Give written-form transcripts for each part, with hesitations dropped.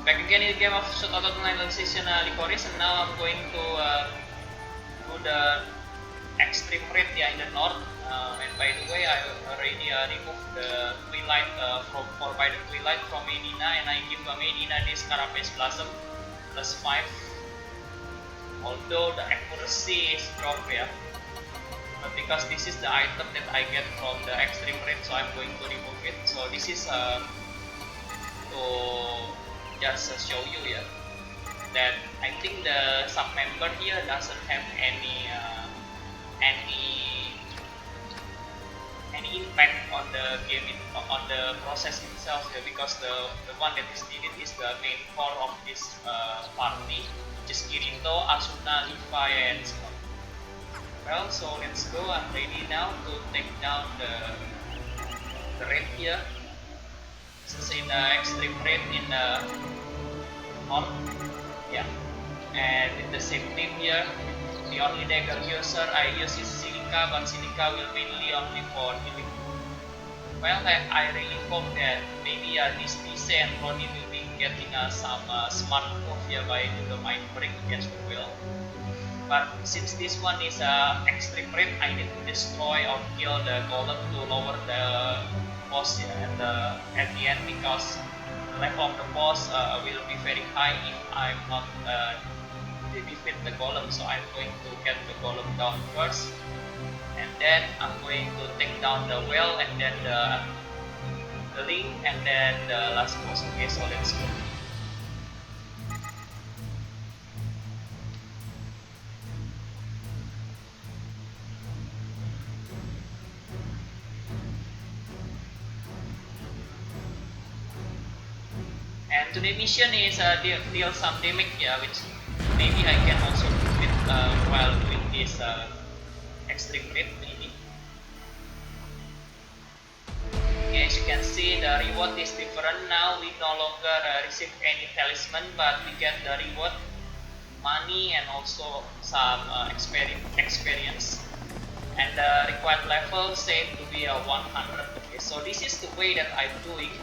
Back again in the game of SwordArtOnline AlicizationLycoris, and now I'm going to do the extreme rate in the north. And by the way, I already removed the twilight by the twilight from Medina, and I give Medina this Carapace Blossom +5. Although the accuracy is dropped, but because this is the item that I get from the extreme rate, so I'm going to remove it. So this is to just show you that I think the sub member here doesn't have any impact on the game, on the process itself, because the one that is needed is the main core of this party, which is Kirito, Asuna, Levi, and so on. Well, so let's go. I'm ready now to take down the raid here. This is in the extreme raid in the north, and in the same team here. The only dagger user I use is Silica, but Silica will mainly only for healing. Well, I really hope that maybe this PC and Ronnie will be getting some smart move here by doing the mind break against the will. But since this one is extreme raid, I need to destroy or kill the golem to lower the boss at the end, because the level of the boss will be very high if I'm not defeat the golem. So I'm going to get the golem down first, and then I'm going to take down the well, and then the link, and then the last boss. Okay, so let's go. And today's mission is deal some damage, which maybe I can also do it while doing this extreme raid maybe. Okay, as you can see, the reward is different now. We no longer receive any talisman, but we get the reward, money, and also some experience. And the required level said to be 100. Okay, so this is the way that I'm doing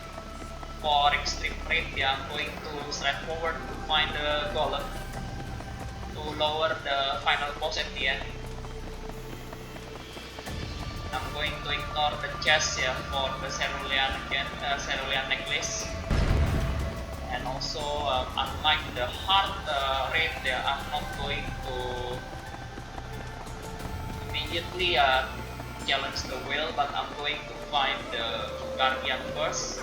for extreme raid. I'm going to straight forward to find the golem to lower the final boss at the end. I'm going to ignore the chest for the cerulean necklace, and also unlike the hard raid, I'm not going to immediately challenge the whale, but I'm going to find the guardian first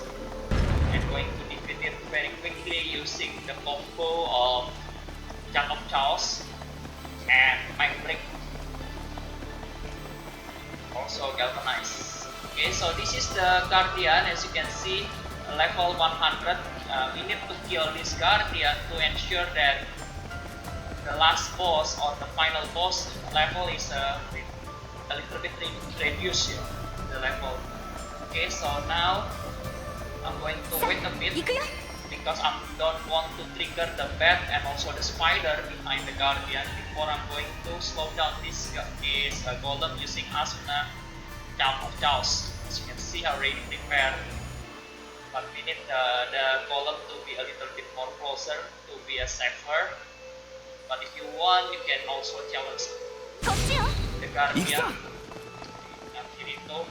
and going to defeat it very quickly using the combo of Jack of Chaos and Mind Break, also Galvanize. Okay, so this is the Guardian. As you can see, level 100. We need to kill this Guardian to ensure that the last boss or the final boss level is a little bit reduced the level. Okay, so now I'm going to wait a bit because I don't want to trigger the bat and also the spider behind the Guardian before I'm going to slow down this golem using Asuna Jack of Chaos. As you can see, I already prepared, but we need the golem to be a little bit more closer to be a safer. But if you want, you can also challenge the Guardian. Kirito.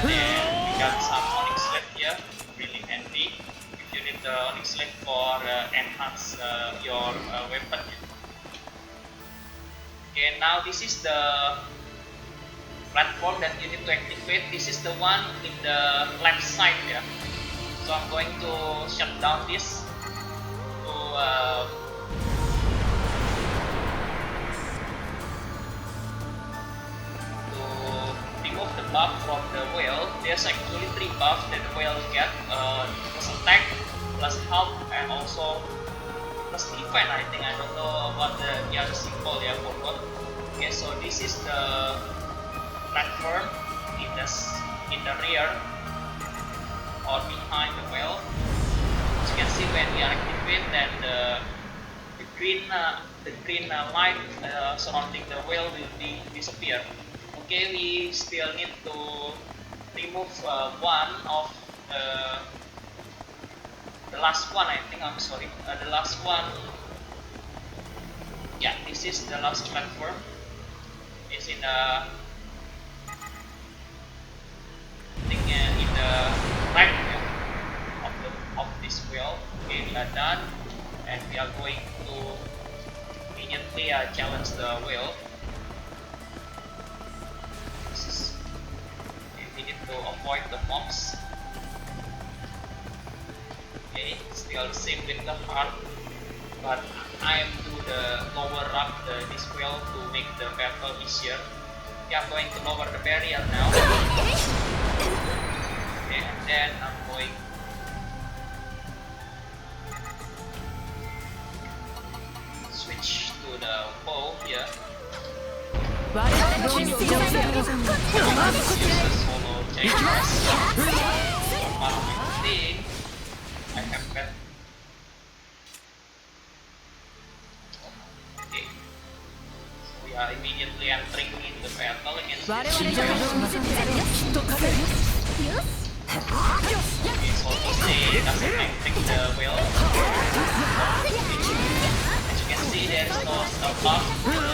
We got some Onyx Slate here, really handy if you need the Onyx Slate for enhance your weapon. Okay, now this is the platform that you need to activate. This is the one in the left side, so I'm going to shut down this to remove the buff from the whale. There's actually 3 buffs that the whale get, plus attack, plus health, and also plus defense. I think, I don't know what the other symbol, yeah, forgot. Okay, so this is the platform in the rear or behind the whale. As you can see, when we activate, then the green light surrounding the whale will disappear. Okay, we still need to remove one of the last one. I think, I'm sorry, the last one. Yeah, this is the last platform. It's in the in the right of this wheel. Okay, we are done, and we are going to immediately challenge the wheel. We need to avoid the mobs. Okay, still the same with the heart, but I am to the lower up this wheel to make the battle easier. Okay, I'm going to lower the barrier now. Okay, and then I'm going switch to the bow here. Use the solo changes. I have that. Okay. So we are immediately entering in the battle against this. Okay, so he doesn't take the wheel. As you can see, there is no buff. The wheel no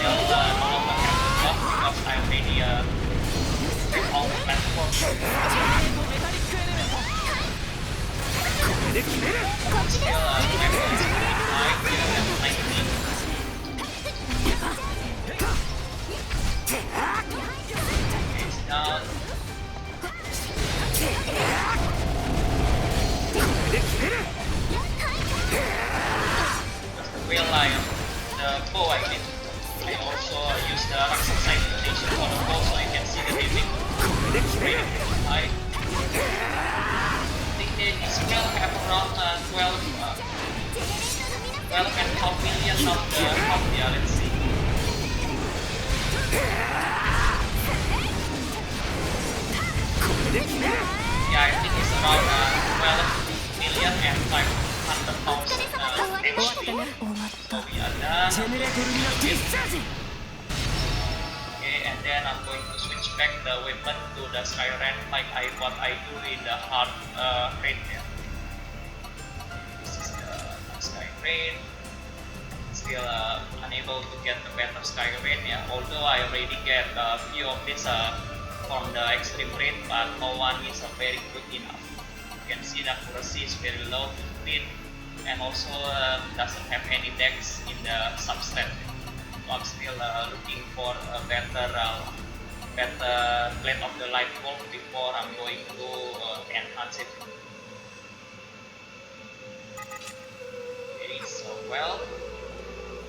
longer has the buff because I already take all the platform. Still level 9 and 19. Okay, it's down. Because the wheel lion, the bow I mean, I also use the Alicization for the bow, so you can see the damage really high. I think this wheel have around 12 and half million of the health. Yeah, let's see. Yeah, I think it's around 12 million and 500,000 HP. So we are done. Okay, and then I'm going to switch back the weapon to the Skyran like what I do in the hard raid. Yeah. This is the Skyran. Still unable to get the better Skyran. Yeah, although I already get a few of this from the extreme raid, but no one is very good enough. You can see the accuracy is very low, 15, and also doesn't have any decks in the substat. So I'm still looking for a better blade of the light bulb before I'm going to enhance it. Okay, so well,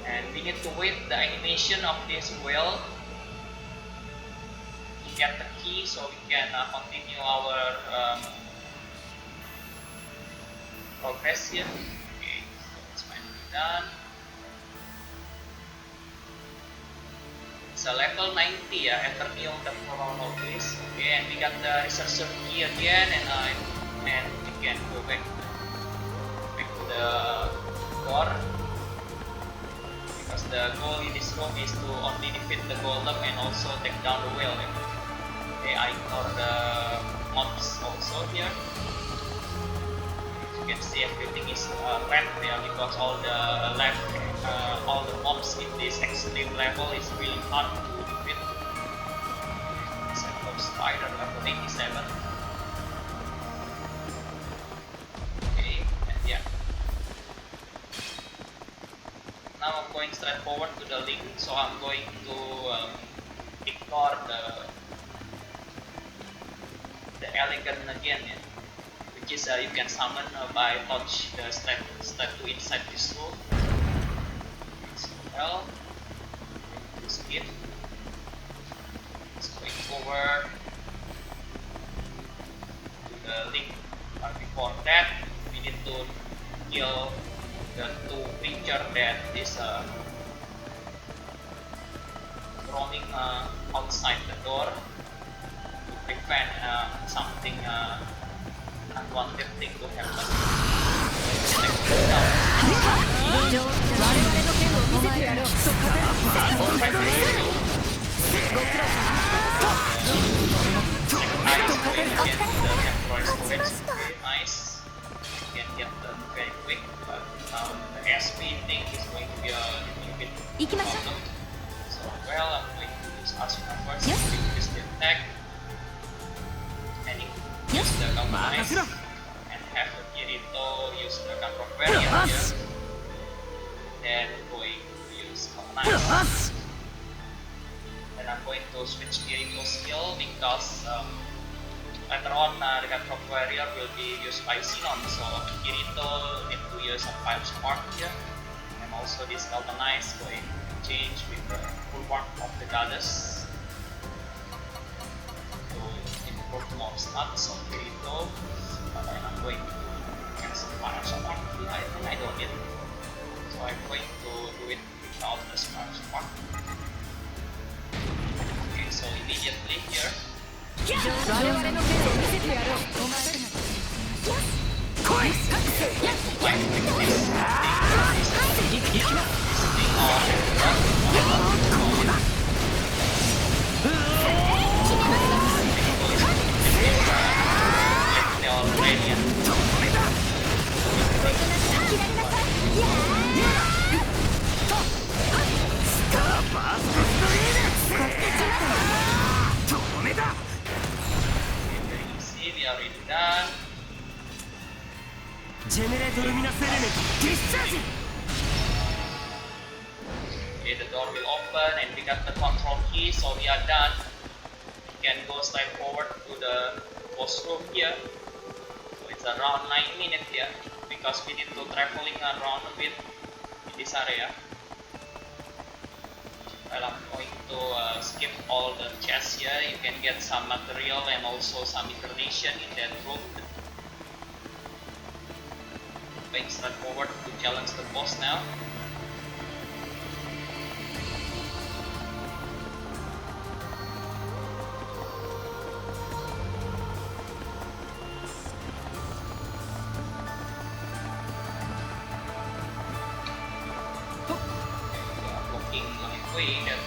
and we need to wait the animation of this wheel to get the key so we can continue our progress here. Okay, so it's finally done. It's a level 90, Eternium the Chronologist. Okay, and we got the researcher key again, and we can go back to the core. Because the goal in this room is to only defeat the golem and also take down the whale. Okay, I ignore the mobs also here. You can see everything is red there because all the mobs in this extreme level is really hard to defeat. Except for spider level 87. Okay, and yeah. Now I'm going straight forward to the link, so I'm going to ignore the elegant again, yeah, which is you can summon by touch the step 2 inside this room. So well, speed. It's going forward. the link. But before that, we need to kill the two creature that is roaming outside the door to prevent something unwanted thing to happen. Very nice. You can get them very quick, but the SP thing is going to be a little bit problem. So, well, I'm going to use Asuna first, use the attack, and use the compromise, and have the Kirito use the control barrier here. Then going to use compromise. Then I'm going to switch Kirito skill because later on the control barrier will be used by Sinon, so Kirito need to use a 5 spark here. And also this galvanize going to change with the full part of the goddess to improve more stats on Kirito. But then I'm going to cancel fire spark here. I think I don't need it, so I'm going to do it without the fire spark. Okay, so immediately here we are already done. Okay, the door will open and we got the control key, so we are done. We can go slide forward to the boss room here. So it's around 9 minutes here because we need to traveling around a bit in this area. Well, I'm going to skip all the chests here. You can get some material and also some information in that room. Going straight forward to challenge the boss now. That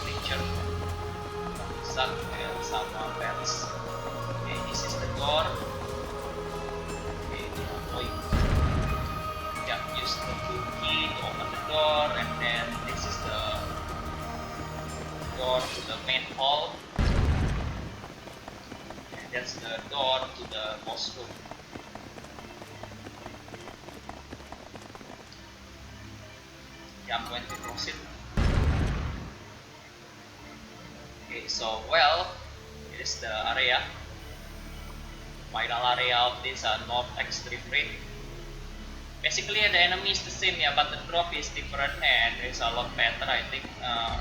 creature stuck with some bells. Okay, this is the door. Okay, use the blue key to open the door, and then this is the door to the main hall, and that's the door to the boss room. Yeah, I'm going to proceed. Okay, so well, it is the area, final area of this North Extreme Raid. Basically the enemy is the same, yeah, but the drop is different and it's a lot better, I think,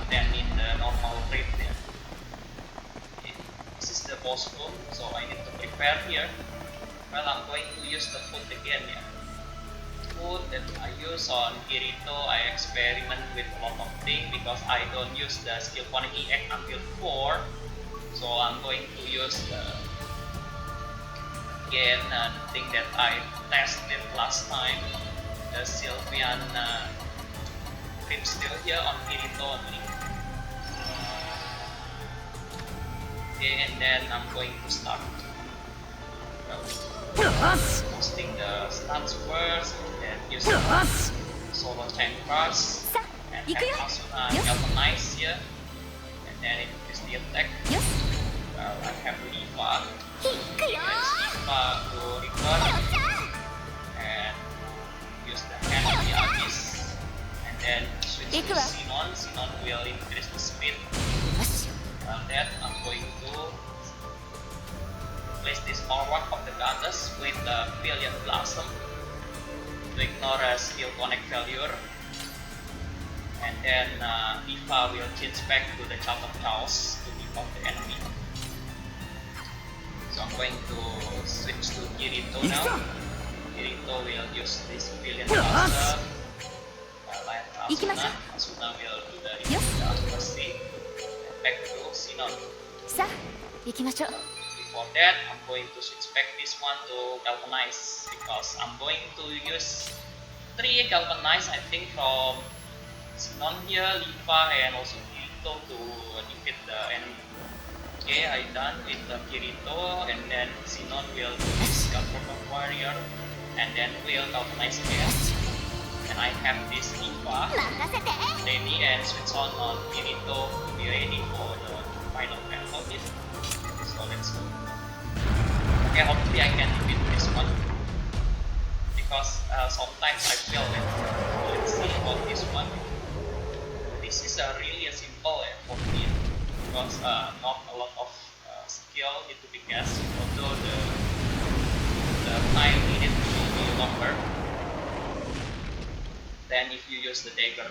than in the normal raid. Yeah. Okay, this is the boss room, so I need to prepare here. Well, I'm going to use the food again. Yeah. Food that I use on Kirito, I experiment with a lot of things because I don't use the skill point EX until 4, so I'm going to use the again the thing that I tested last time, the Sylvian creep still here on Kirito only. Okay, and then I'm going to start. Posting the stats first, and then use the solo chambers, and have Asuna galvanize here, and then increase the attack. Well, I have Liva. Liva to recover, and use the hand of the abyss, and then switch to Sinon. Sinon will increase the speed. Well, then I'm going to place this forward of the goddess with the Billion Blossom to ignore a skill connect failure, and then Diva will change back to the Child of Chaos to debuff the enemy. So So I'm going to switch to Kirito now. Kirito will use this billion cluster. Asuna will do the accuracy. Back to Sinon. Before that, I'm going to switch back this one to Galvanize because I'm going to use 3 Galvanize, I think, from Sinon here, Liva, and also Kirito to defeat the enemy. Okay, I done with the Kirito, and then Sinon will do this Galvanize Warrior, and then will Galvanize again. And I have this Liva ready and switch on Kirito to be ready for the final battle. So let's go. Okay, hopefully I can defeat this one because sometimes I fail it. Let's see about this one. This is really a simple for me because not a lot of skill need to be guessed, although the time needed to be longer than if you use the dagger.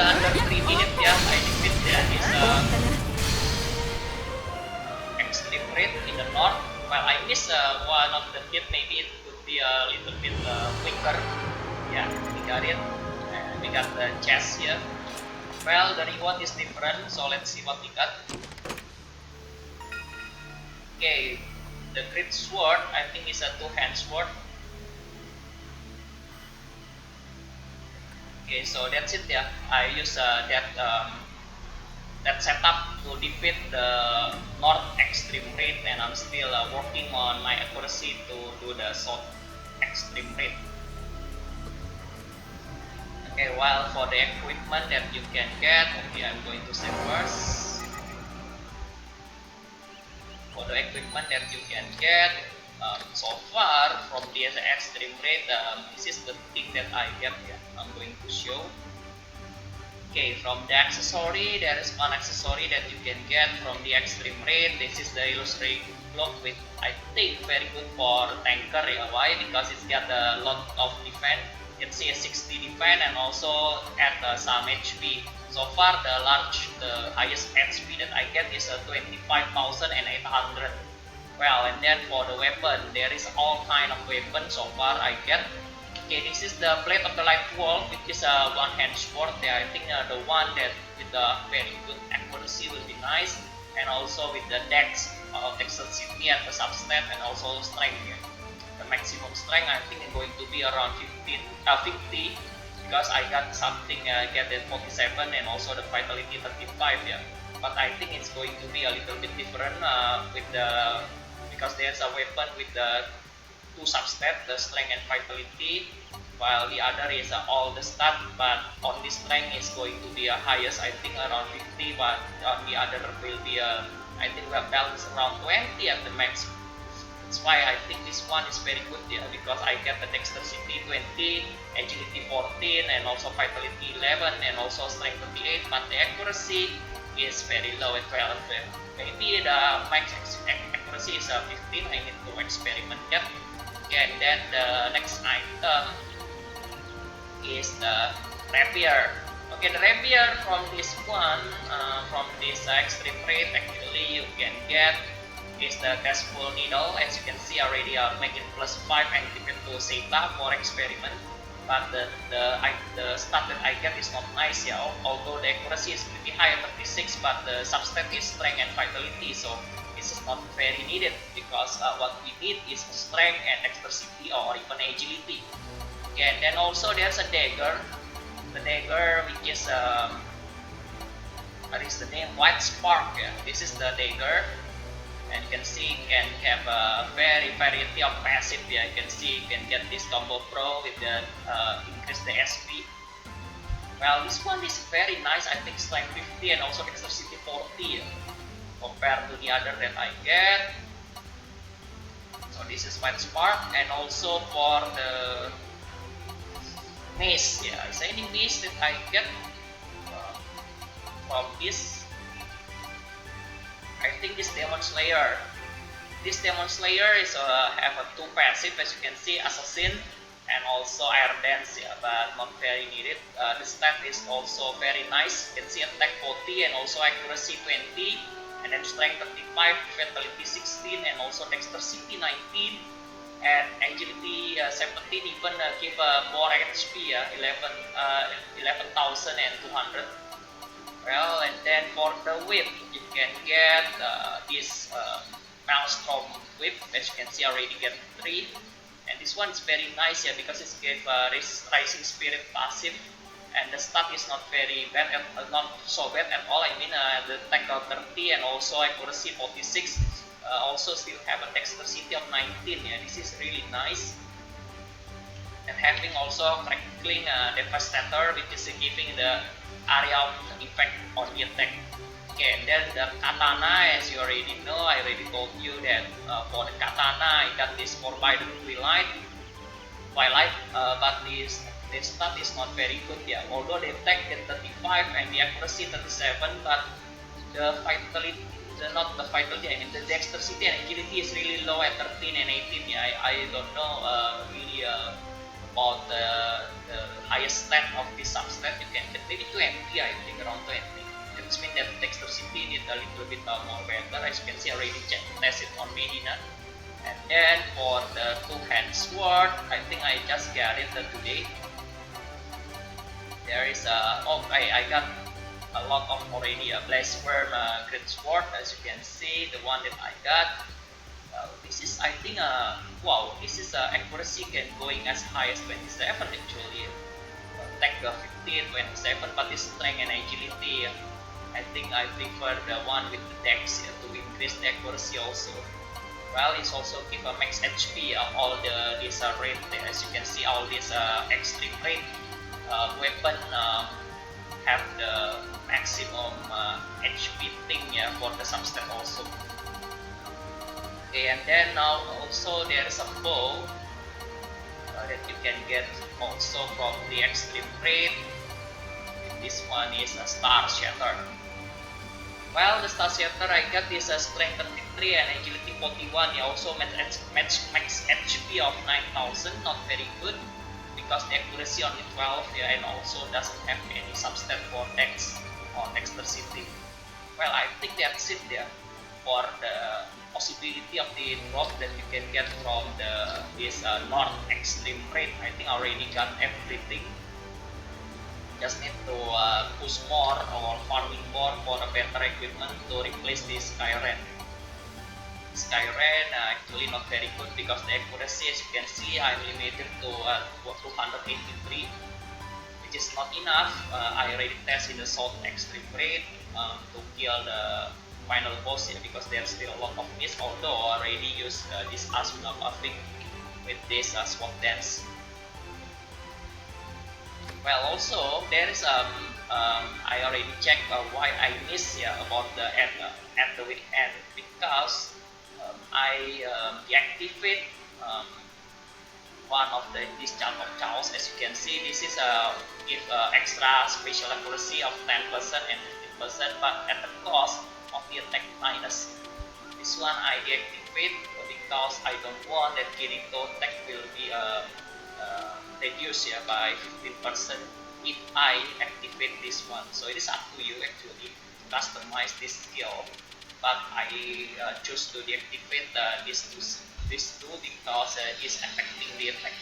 Under 3 minutes ya, I defeat there is extreme rate in the north. Well, I miss one of the hit, maybe it could be a little bit quicker. Yeah, we got it. We got the chest here. Well, the reward is different, so let's see what we got. Okay, the great sword, I think is a 2-hand sword. Okay, so that's it ya. I use that setup to defeat the north extreme rate, and I'm still working on my accuracy to do the south extreme rate. Okay, while for the equipment that you can get, okay, I'm going to save first. For the equipment that you can get, so far from the extreme rate, this is the thing that I get. Yeah, I'm going to show. Okay, from the accessory, there is one accessory that you can get from the extreme rate. This is the illustrated block, with I think very good for tanker. Yeah, why? Because it's got a lot of defense. You can see a 60 defense and also at some HP. So far, the highest HP that I get is 25,800. Well, and then for the weapon, there is all kind of weapons so far I get. Okay, this is the Blade of the Light Wolf, which is a one-hand sword. Yeah, I think the one that with the very good accuracy will be nice, and also with the dex of dexterity and the substat and also strength. Yeah. The maximum strength I think is going to be around 50 because I got something get the 47 and also the vitality 35. Yeah, but I think it's going to be a little bit different with the because there's a weapon with the two substat, the strength and vitality, while the other is all the stat, but on this strength is going to be a highest I think around 50, but on the other will be I think we have balance around 20 at the max. That's why I think this one is very good, yeah, because I get the dexterity 20, agility 14, and also vitality 11, and also strength 38, but the accuracy is very low at 12. Maybe the max accuracy is 15. I need to experiment yet. Okay, and then the next item is the rapier. Okay, the rapier from this one, from this extreme rate, actually you can get is the Cashful Needle. As you can see already, making +5 activate to Zeta for experiment. But the stat that I get is not nice, yeah. Although the accuracy is pretty high at 36, but the substat is strength and vitality, so this is not very needed because what we need is strength and dexterity or even agility. Okay, and then also there's a dagger. The dagger which is what is the name? White Spark. Yeah, this is the dagger. And you can see you can have a variety of passive. Yeah, you can see you can get this combo pro with the increase the SP. Well, this one is very nice. I think strength 50 and also dexterity 40 compared to the other that I get. So this is White Spark, and also for the mace. Yeah, is there any mace that I get from this? I think this Demon Slayer. This Demon Slayer is have a two passive, as you can see, Assassin and also Air Dance, yeah, but not very needed. The stat is also very nice. You can see attack 40 and also accuracy 20, and then strength 35, vitality 16, and also dexterity 19, and agility 17. Even give more HP, 11,200. Well, and then for the whip, you can get this Maelstrom whip. As you can see, already get 3. And this one is very nice, yeah, because it gives Rising Spirit passive, and the stat is not very bad, not so bad at all. I mean, the tackle 30 and also accuracy 46. Also still have a dexterity of 19. Yeah, this is really nice. And having also crackling devastator, which is giving the area of effect on the attack. Okay, and then the katana, as you already know, I already told you that for the katana I got this 4x the Twilight, but this stat is not very good, yeah. Although the attack get 35 and the accuracy 37, but the vitality, not the vitality, I mean the dexterity and agility is really low at 13 and 18. Yeah, I don't know really about the highest stat of this substat. You can get maybe 20, I think around 20. It means that dexterity need a little bit more better. As you can see, I already tested on Medina. And then for the two-hand sword, I think I just got it today. There is I got a lot of already a Blazeworm Great Sword. As you can see, the one that I got. This is, I think, wow, this is accuracy can going as high as 27 actually. Attack 15, 27, but this strength and agility, I think I prefer the one with the dex, yeah, to increase the accuracy also. Well, it's also give a max HP of all this rate. As you can see, all this extreme rate weapon have the maximum HP thing, yeah, for the substat also. Okay, and then now also there is a bow that you can get also from the extreme rate. This one is a Star Shatter. Well, the Star Shatter I got is a strength 33 and agility 41. Yeah, also max HP of 9,000, not very good because the accuracy only 12, yeah, and also doesn't have any substat for dex or dexterity. Well, I think that's it there. for the possibility of the drop that you can get from this North Extreme Raid. I think I already got everything. Just need to push more or farming more for a better equipment to replace this Skyran. Skyran actually not very good because the accuracy, as you can see, I'm limited to 283, which is not enough. I already tested in the South Extreme Raid to kill the final boss here because there's still a lot of miss, although I already used this Asuna buffing with this SWAT dance. Well, also there is I already checked why I missed about the at the weekend, because I deactivate one of this chart of chaos. As you can see, this is give extra special accuracy of 10% and 15%, but at the cost of the attack minus. This one I deactivate because I don't want that Kirito attack will be reduced by 15% if I activate this one. So it is up to you actually to customize this skill, but I choose to deactivate these two because it's affecting the attack.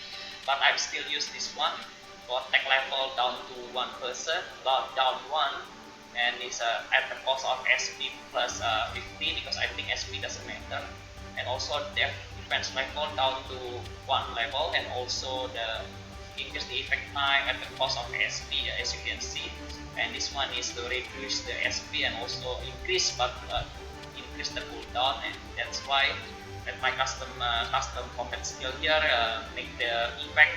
But I still use this one for attack level down to 1%, down 1, and it's at the cost of SP plus 50 because I think SP doesn't matter, and also defense level down to 1 level, and also the increase the effect time at the cost of SP, as you can see. And this one is to reduce the SP and also increase the cooldown, and that's why that my custom combat skill here make the effect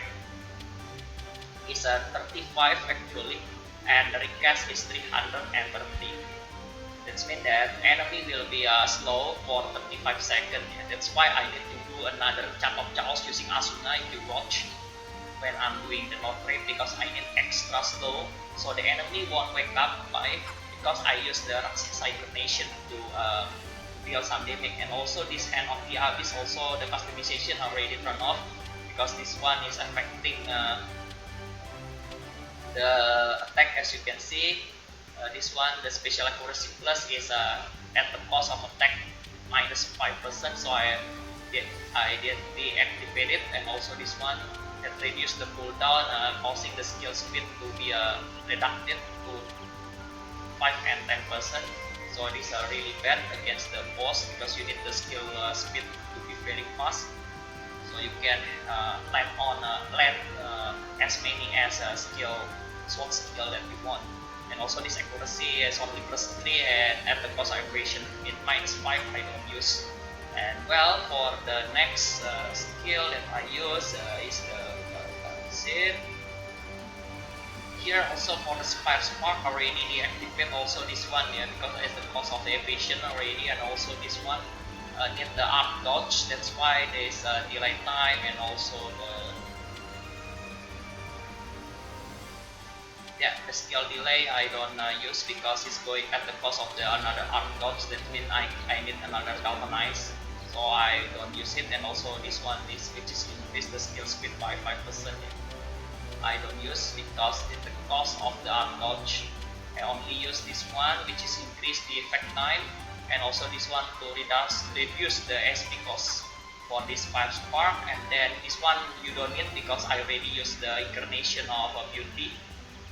is 35 actually, and the recast is 330. That means that enemy will be slow for 35 seconds. That's why I need to do another chat of chaos using Asuna if you watch when I'm doing the North Raid, because I need extra slow so the enemy won't wake up because I use the Alicization to deal some damage. And also this Hand of the Abyss, also the customization already turned off because this one is affecting the attack. As you can see, this one, the special accuracy plus is at the cost of attack minus 5%, so I did deactivate it. And also this one that reduce the cooldown, causing the skill speed to be reducted to 5 and 10%. So these are really bad against the boss because you need the skill speed to be very fast. So you can land as many as SWOT skill that you want. And also this accuracy is only +3, and at the cost of aggression in -5 I don't use. And well, for the next skill that I use is the here. Also for the Spire Spark already deactivate also this one because it's the cost of the evasion already, and also this one need the arc dodge. That's why there's delay time, and also the skill delay I don't use because it's going at the cost of the another arc dodge. That means I need another galvanize, so I don't use it. And also this one, which is increase the skill speed by 5%. I don't use because it's the cost of the arc dodge. I only use this one, which is increase the effect time, and also this one to reduce the SP cost for this Fire Spark. And then this one you don't need because I already used the incarnation of Beauty.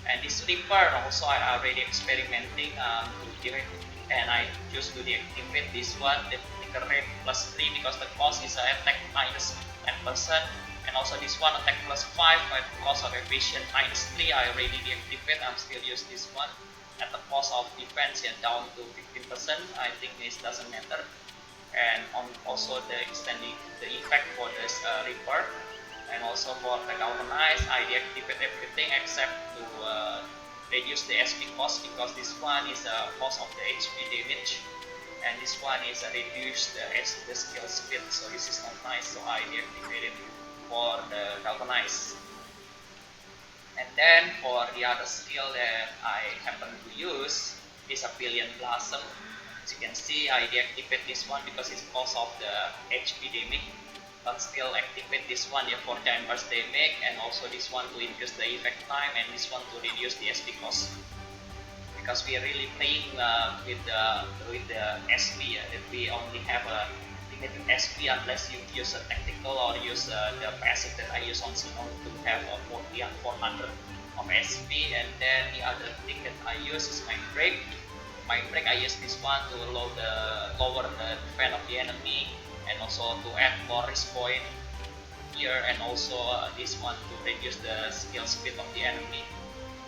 And this Reaper also I already experimenting to direct, and I choose to deactivate this one, the Ticker Rate +3 because the cost is attack minus 10%. And also this one attack +5 at the cost of evasion -3. I already deactivate. I'm still use this one at the cost of defense down to 15%. I think this doesn't matter. And also the extending the effect for this Reaper. And also for the galvanize, I deactivate everything except to reduce the SP cost because this one is a cost of the HP damage, and this one is reduce the skill speed. So this is not nice. So I deactivate it for the galvanize. And then for the other skill that I happen to use is a Billion Blossom. As you can see, I deactivate this one because it's cost of the HP damage, but still activate this one for giant burst damage, and also this one to increase the effect time, and this one to reduce the SP cost. because we are really playing with the SP. That we only have a limited SP unless you use a tactical or use the passive that I use on Sinon to have 40 and 400 of SP. And then the other thing that I use is my brake. My brake, I use this one to lower the defense of the enemy, and also to add more risk point here, and also this one to reduce the skill speed of the enemy.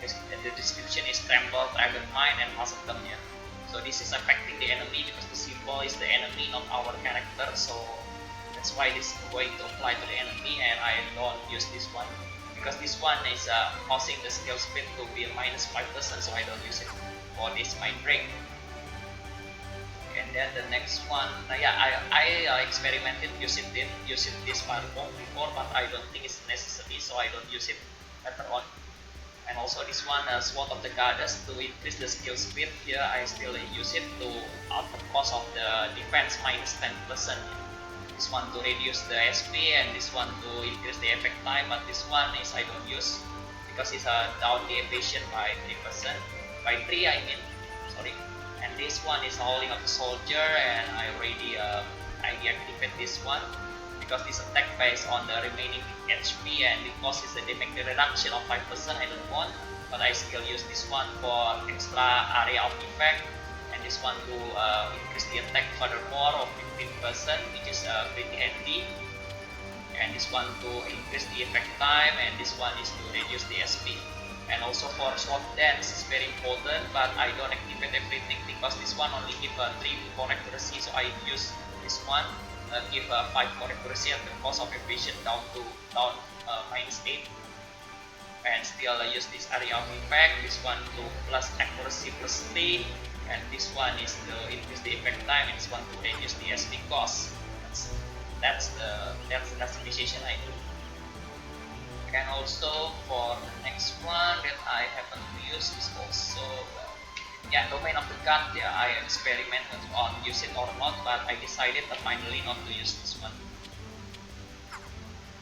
The description is tremble, dragon mine, and muscle yeah. So this is affecting the enemy because the symbol is the enemy, not our character. So that's why this is going to apply to the enemy, and I don't use this one because this one is causing the skill speed to be minus 5%, so I don't use it for this mind break. And then the next one, yeah, I experimented using this firebomb before, but I don't think it's necessary, so I don't use it later on. And also this one, Sword of the Goddess, to increase the skill speed. Here I still use it to at the cost of the defense minus 10%. This one to reduce the SP, and this one to increase the effect time. But this one is I don't use because it's down the evasion by 3%, by 3 I mean. Sorry. And this one is holding up the soldier, and I already deactivate this one because this attack based on the remaining HP, and because it's a damage reduction of 5%, I don't want, but I still use this one for extra area of effect, and this one to increase the attack furthermore of 15%, which is pretty handy, and this one to increase the effect time, and this one is to reduce the SP. And also for sword dance is very important, but I don't activate everything because this one only give 3 core accuracy, so I use this one give 5 core accuracy at the cost of evasion down minus 8, and still I use this area of effect. This one to plus accuracy plus 3, and this one is to increase the effect time, and this one to reduce the SP cost. That's the customization I do. And also for the next one that I happen to use is also yeah, domain of the gun. Yeah, I experimented on use it or not, but I decided finally not to use this one.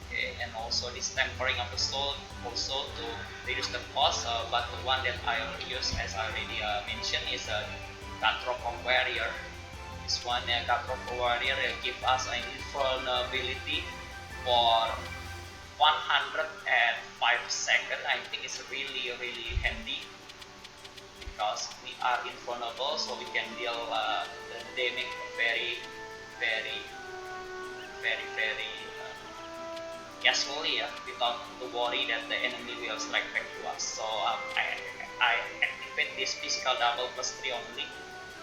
Okay, and also this tempering of the soul also to reduce the cost, but the one that I will use, as I already mentioned, is a Gutdrop Warrior. This one, Gutdrop Warrior, give us an invulnerability for 105 seconds. I think it's really handy because we are invulnerable, so we can deal the damage very casually, without to worry that the enemy will strike back to us. So I activate this physical double plus 3 only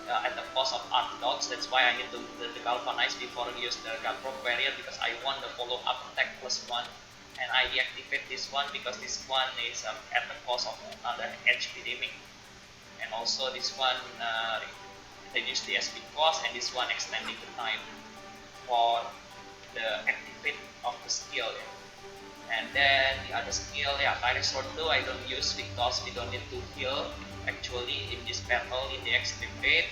at the cost of art dogs. That's why I need to galvanize before I use the Gutdrop Warrior, because I want the follow up attack plus 1. And I deactivate this one because this one is at the cost of another HP damage. And also this one reduce the SP cost, and this one extending the time for the activate of the skill. Yeah. And then the other skill, yeah, Fire Sword though I don't use because we don't need to heal actually in this battle in the extreme raid.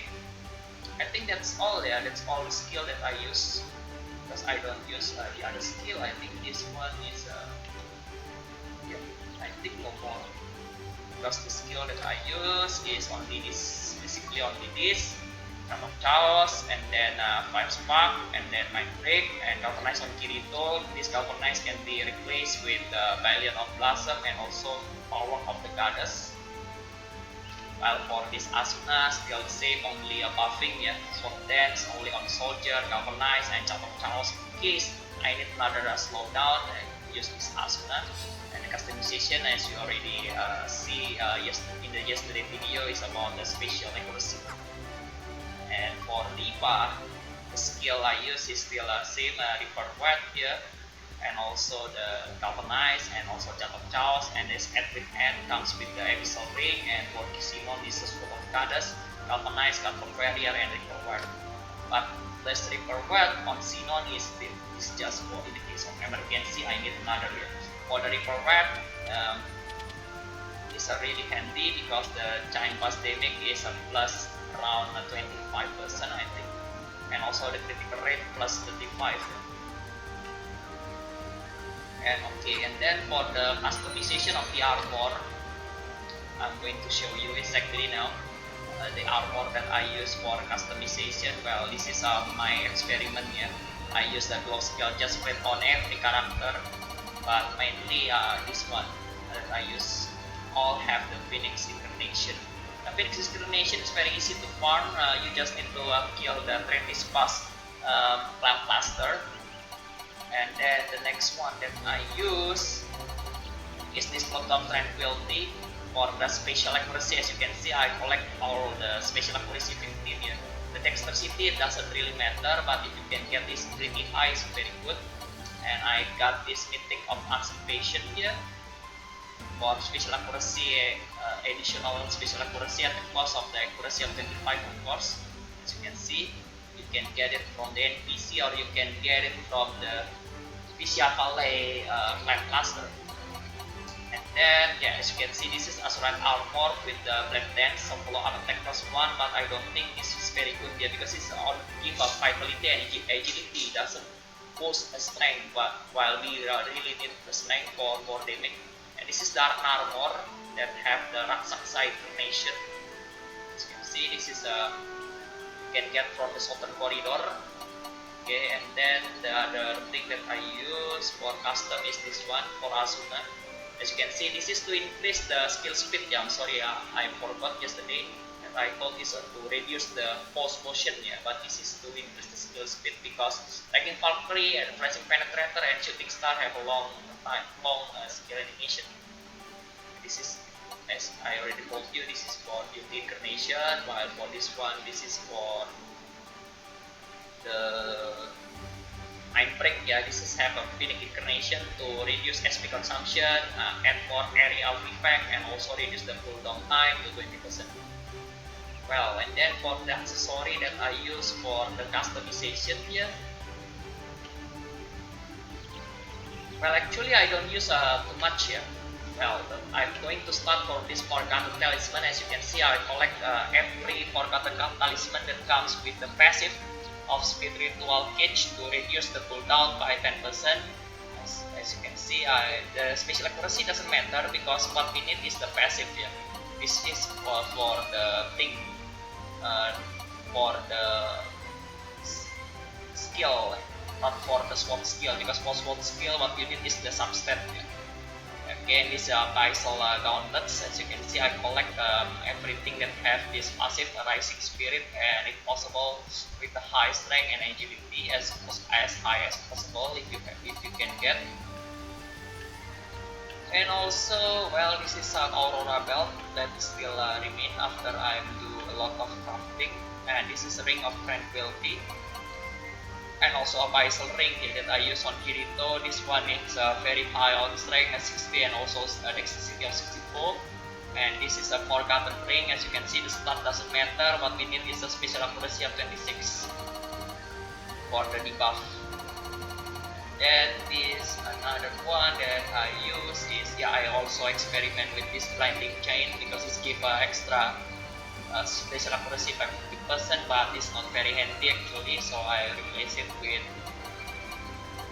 I think that's all. Yeah, that's all the skill that I use. Because I don't use the other skill. I think this one is yeah, I think no more, because the skill that I use is only this, basically only this Cup of Chaos, and then 5 Spark, and then Mind Break, and Galvanize on Kirito. This Galvanize can be replaced with Valiant of Blossom, and also Power of the Goddess. While for this Asuna, still the same, only a buffing, yeah, Sword Dance only on Soldier, Galvanize, and Cup of Chaos in case I need another slowdown, and use this Asuna. And the customization, as you already see in the yesterday video, is about the spatial accuracy. And for Diva, the skill I use is still the same, Reaper Wet here, and also the Galvanize, and also Jet of Chaos, and this Advent End comes with the Abyssal Ring, and for Kisimon this is Sword of Goddess, Galvanize, Gutdrop Warrior, and Reaper Wet. But this Reaper Wet on Xenon is just for in the case of emergency I need another here. For the Reaper Wet, it's really handy because the giant blast damage is a plus around 25% I think, and also the critical rate plus 35. And okay, and then for the customization of the armor, I'm going to show you exactly now. the armor that I use for customization. Well, this is my experiment. Yeah, I use the glow skill just fit on every character, but mainly this one that I use all have the Phoenix Incarnation. The Phoenix Incarnation is very easy to farm. You just need to kill the Trendis Pass Clamp Blaster. And then the next one that I use is this Cloud of Tranquility for the special accuracy. As you can see, I collect all the special accuracy 15 here. The Dexterity doesn't really matter, but if you can get this pretty high, it's very good. And I got this Mythic of Anticipation here for special accuracy, additional special accuracy at the cost of the accuracy of 25, of course. As you can see, you can get it from the NPC or you can get it from the Vicia Valley Clan Cluster. And then, yeah, as you can see, this is Azurite Armor with the Black Dance, Solo Attack +1, but I don't think this is very good here because it's on give up Vitality and Agility, doesn't boost the strength, but while we really need the strength for more damage. And this is Dark Armor that have the Raksasa Incarnation. As you can see, this is you can get from the Southern Corridor. Okay, and then the other thing that I use for custom is this one for Asuna. As you can see, this is to increase the skill speed. Yeah, I'm sorry, I forgot yesterday that I told this to reduce the pulse motion. Yeah, but this is to increase the skill speed because like in Valkyrie and Rising Penetrator and Shooting Star have a long skill animation. This is, as I already told you, this is for Duty Incarnation, while for this one, this is for the Mindbreak. Yeah, this is have a Phoenix Incarnation to reduce SP consumption, add more area effect, and also reduce the cooldown time to 20%. Well, and then for the accessory that I use for the customization here, well, actually I don't use too much here. Well, I'm going to start from this Forgotten Talisman. As you can see, I collect every Forgotten Talisman that comes with the passive of Speed Ritual Cage to reduce the cooldown by 10%. As you can see, the special accuracy doesn't matter because what we need is the passive here. This is for the thing, for the skill, not for the sword skill, because for sword skill what you need is the substat here. Again, this Kaisel Gauntlets. As you can see, I collect everything that have this passive Rising Spirit, and if possible with the high strength and agility as high as possible if you can get. And also, well, this is an Aurora Belt that still remain after I do a lot of crafting, and this is a Ring of Tranquility. And also a Abyssal Ring that I use on Kirito. This one is very high on strength at 60 and also dexterity of 64. And this is a Forgotten Ring. As you can see, the stat doesn't matter. What we need is a special accuracy of 26 for the debuff. Then this another one that I use is, yeah, I also experiment with this Blinding Chain because it gives extra special accuracy by 50%, but it's not very handy actually, so I replace it with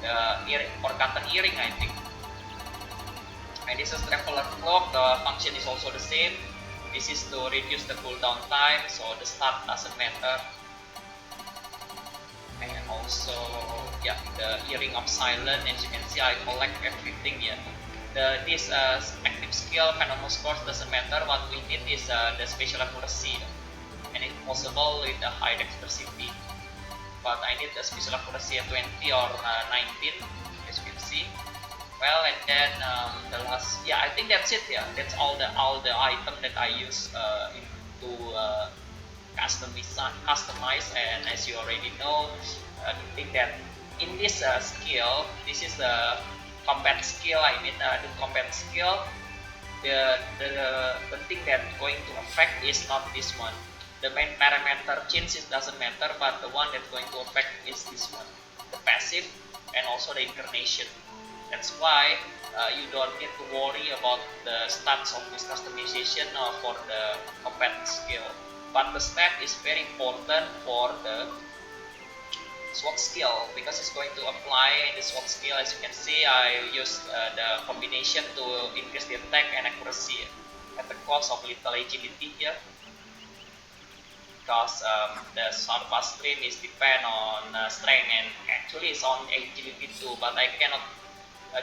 the Forgotten Earring, I think. And this is Traveler Cloak. The function is also the same. This is to reduce the cooldown time, so the stat doesn't matter. And also, yeah, the Earring of Silence. As you can see, I collect everything here. This active skill Venomous Course doesn't matter. What we need is the special accuracy, and if possible with the high dexterity. But I need the special accuracy at 20 or 19, as you can see. Well, and then the last, yeah, I think that's it. Yeah, that's all the item that I use to customize. And as you already know, the thing that in this skill, this is the combat skill. I mean, the combat skill. The thing that's going to affect is not this one. The main parameter changes doesn't matter, but the one that's going to affect is this one, the passive and also the incarnation. That's why you don't need to worry about the stats of this customization for the combat skill. But the stat is very important for the sword skill because it's going to apply in the sword skill. As you can see, I used the combination to increase the attack and accuracy at the cost of little agility here. because the surface stream is depend on strength and actually it's on agility too, but I cannot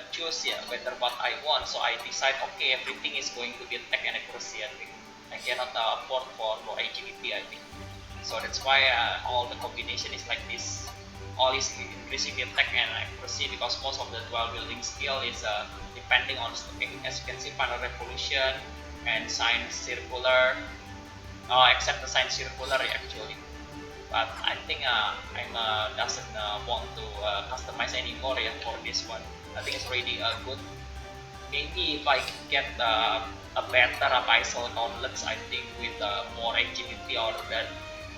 choose whether what I want, so I decide okay, everything is going to be attack and accuracy. I think I cannot afford for more agility, I think. So that's why all the combination is like this. All is increasing the attack and accuracy because most of the dual wielding skill is depending on stacking. As you can see, final revolution and sign circular, except the sign circular actually. But I think I'm doesn't want to customize anymore for this one. I think it's really good. Maybe if I get a better abyssal gauntlets, I think with more agility or that,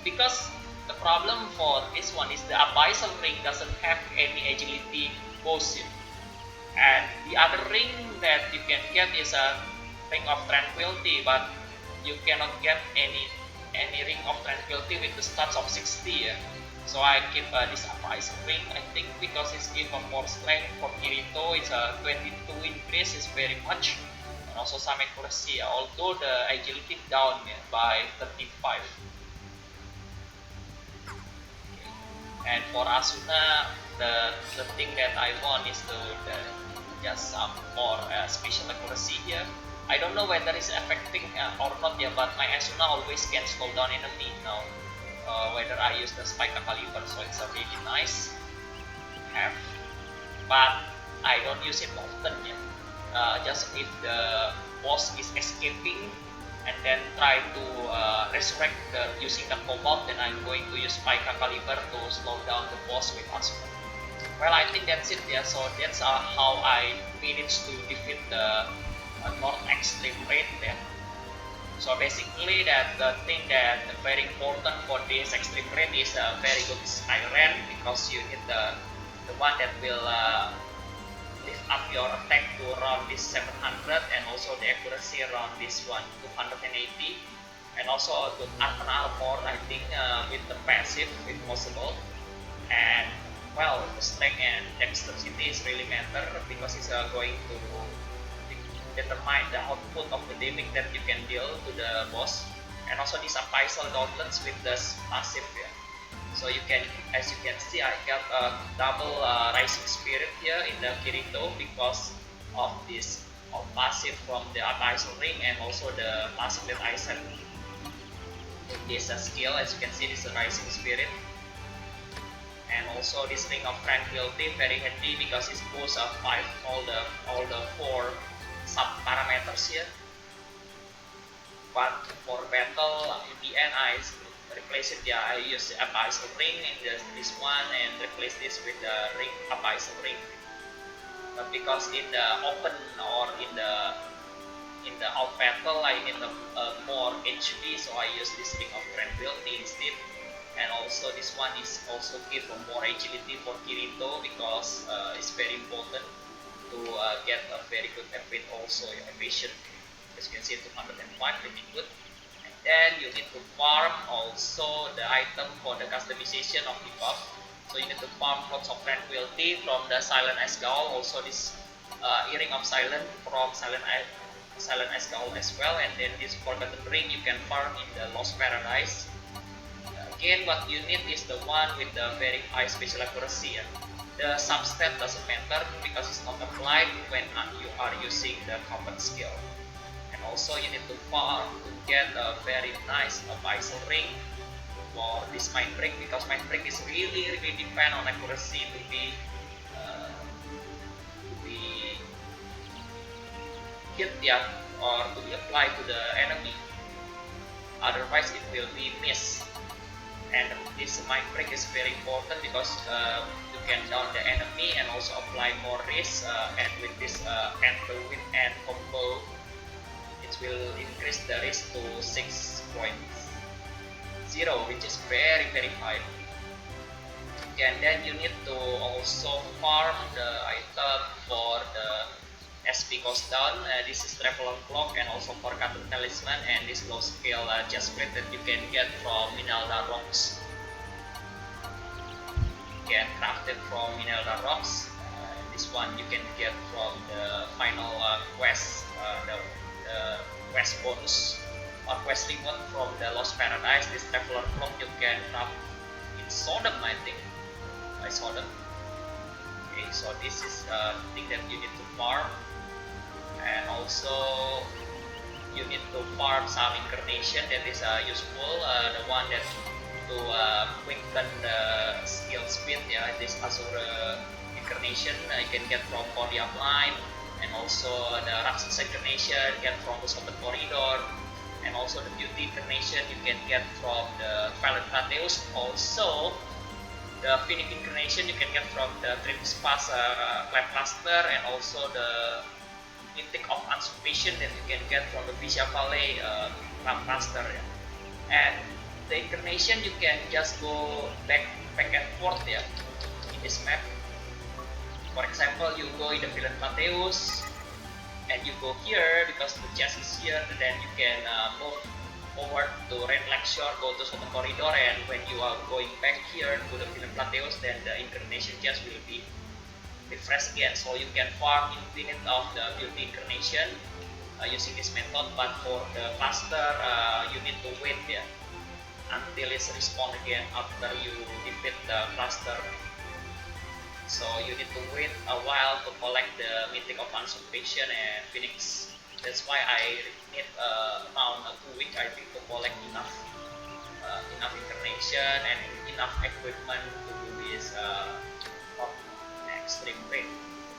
because the problem for this one is the abyssal ring doesn't have any agility boost, and the other ring that you can get is a ring of tranquility, but you cannot get any ring of tranquility with the stats of 60. So I keep this abyssal ring, I think, because it's give a more strength for Kirito. It's a 22 increase, is very much, and also some accuracy, although the agility down by 35. And for Asuna, the thing that I want is to just some more special accuracy here. I don't know whether it's affecting or not, but my Asuna always can slow down enemy now. Whether I use the spike caliber, so it's a really nice to have, but I don't use it often just if the boss is escaping and then try to resurrect using the cobalt, then I'm going to use spike caliber to slow down the boss with Asuna. Well, I think that's it. So that's how I managed to defeat the North Extreme Raid there. So basically, that the thing that very important for this extreme raid is a very good Skyrim, because you need the one that will lift up your attack to around this 700, and also the accuracy around this one 280, and also a good armor, I think, with the passive if possible. And well, the strength and dexterity is really matter because it's going to determine the output of the damage that you can deal to the boss, and also these abyssal gauntlets with the passive. So you can, as you can see, I got a double rising spirit here in the Kirito because of this passive from the abyssal ring, and also the passive that I set with this skill. As you can see, this is a rising spirit, and also this ring of tranquility very handy because it boosts all the 4 sub parameters here. But for battle, in the end, I replace it. I use the abyssal ring in this one and replace this with the ring abyssal ring. But because in the open or in the out battle, I need more HP, so I use this ring of tranquility instead. And also this one is also give more agility for Kirito because it's very important to get a very good effect, also evasion. As you can see, 205, really good. And then you need to farm also the item for the customization of the buff. So you need to farm lots of tranquility from the Silent Esgaul, also this earring of silent from Silent Esgaul as well. And then this forgotten ring you can farm in the Lost Paradise. Again, what you need is the one with the very high special accuracy. The substat doesn't matter because it's not applied when you are using the combat skill. And also you need to farm to get a very nice abyssal ring for this mind break, because mind break is really depend on accuracy to be hit or to be applied to the enemy. Otherwise it will be missed. And this mind break is very important because you can down the enemy and also apply more risk, and with this and the win and combo, it will increase the risk to 6.0, which is very high. And then you need to also farm the item for the SP cost down. This is Traveler Clock and also Forgotten Talisman, and this low scale chest plate that you can get from Minalda Rocks. You can craft it from Minalda Rocks. This one you can get from the final quest, the quest bonus. or quest reward from the Lost Paradise. This traveler clock you can craft in Sodom, I think. By Sodom. Okay, so this is the thing that you need to farm, and also you need to farm some incarnation that is useful. The one that to quicken the skill speed, yeah, this Azure incarnation you can get from Body Upline, and also the Raksasa incarnation get from the Sobat Corridor, and also the Beauty incarnation you can get from the Violet Plateaus. Also the Phoenix incarnation you can get from the Trips Pass Clan Cluster, and also the Mythic of Usurpation that you can get from the Visha Valley Clan Cluster. Yeah. And the incarnation you can just go back and forth, yeah, in this map. For example, you go in the Villain Plateaus and you go here because the chest is here, then you can move forward to Red Lake Shore, go to Sobat Corridor, and when you are going back here to the Villain Plateaus, then the incarnation chest will be refreshed again. So you can farm infinite of the Beauty incarnation using this method, but for the cluster you need to wait, yeah, until it's respawn again after you defeat the cluster. So you need to wait a while to collect the Mythic of Usurpation and Phoenix. That's why I need around 2 weeks, I think, to collect enough incarnation and enough equipment to do this extreme raid.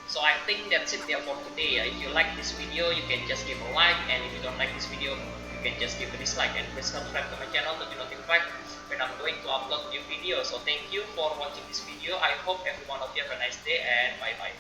So I think that's it there for today. If you like this video, you can just give a like, and if you don't like this video, you can just give a dislike, and please subscribe to my channel to be notified when I'm going to upload new videos. So thank you for watching this video. I hope every one of you have a nice day, and bye bye.